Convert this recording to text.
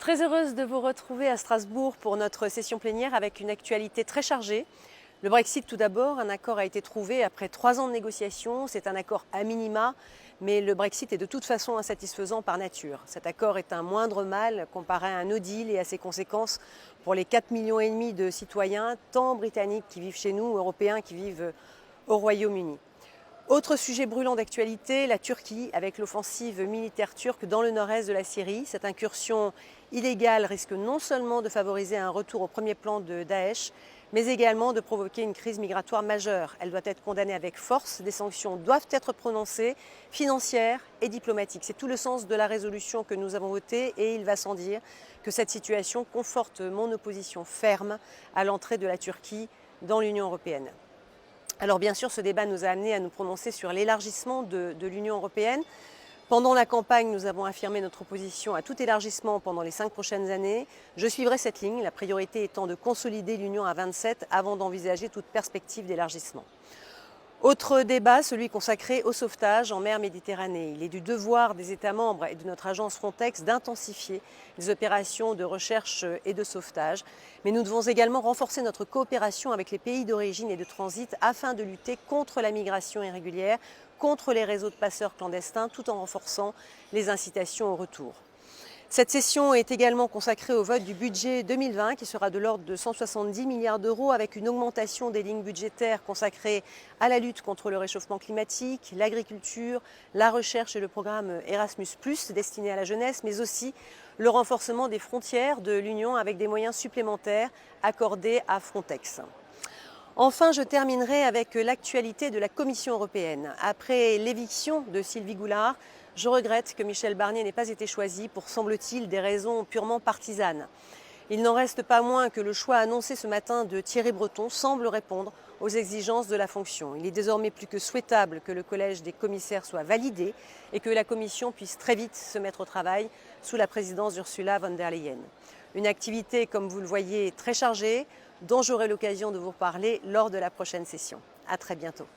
Très heureuse de vous retrouver à Strasbourg pour notre session plénière avec une actualité très chargée. Le Brexit tout d'abord, un accord a été trouvé après 3 ans de négociations. C'est un accord à minima, mais le Brexit est de toute façon insatisfaisant par nature. Cet accord est un moindre mal comparé à un no deal et à ses conséquences pour les 4,5 millions de citoyens, tant britanniques qui vivent chez nous, européens qui vivent au Royaume-Uni. Autre sujet brûlant d'actualité, la Turquie, avec l'offensive militaire turque dans le nord-est de la Syrie. Cette incursion illégale risque non seulement de favoriser un retour au premier plan de Daesh, mais également de provoquer une crise migratoire majeure. Elle doit être condamnée avec force. Des sanctions doivent être prononcées, financières et diplomatiques. C'est tout le sens de la résolution que nous avons votée et il va sans dire que cette situation conforte mon opposition ferme à l'entrée de la Turquie dans l'Union européenne. Alors bien sûr, ce débat nous a amenés à nous prononcer sur l'élargissement de l'Union européenne. Pendant la campagne, nous avons affirmé notre opposition à tout élargissement pendant les 5 prochaines années. Je suivrai cette ligne, la priorité étant de consolider l'Union à 27 avant d'envisager toute perspective d'élargissement. Autre débat, celui consacré au sauvetage en mer Méditerranée. Il est du devoir des États membres et de notre agence Frontex d'intensifier les opérations de recherche et de sauvetage. Mais nous devons également renforcer notre coopération avec les pays d'origine et de transit afin de lutter contre la migration irrégulière, contre les réseaux de passeurs clandestins, tout en renforçant les incitations au retour. Cette session est également consacrée au vote du budget 2020 qui sera de l'ordre de 170 milliards d'euros avec une augmentation des lignes budgétaires consacrées à la lutte contre le réchauffement climatique, l'agriculture, la recherche et le programme Erasmus+, destiné à la jeunesse, mais aussi le renforcement des frontières de l'Union avec des moyens supplémentaires accordés à Frontex. Enfin, je terminerai avec l'actualité de la Commission européenne. Après l'éviction de Sylvie Goulard, je regrette que Michel Barnier n'ait pas été choisi pour, semble-t-il, des raisons purement partisanes. Il n'en reste pas moins que le choix annoncé ce matin de Thierry Breton semble répondre aux exigences de la fonction. Il est désormais plus que souhaitable que le collège des commissaires soit validé et que la Commission puisse très vite se mettre au travail sous la présidence d'Ursula von der Leyen. Une activité, comme vous le voyez, très chargée, dont j'aurai l'occasion de vous parler lors de la prochaine session. À très bientôt.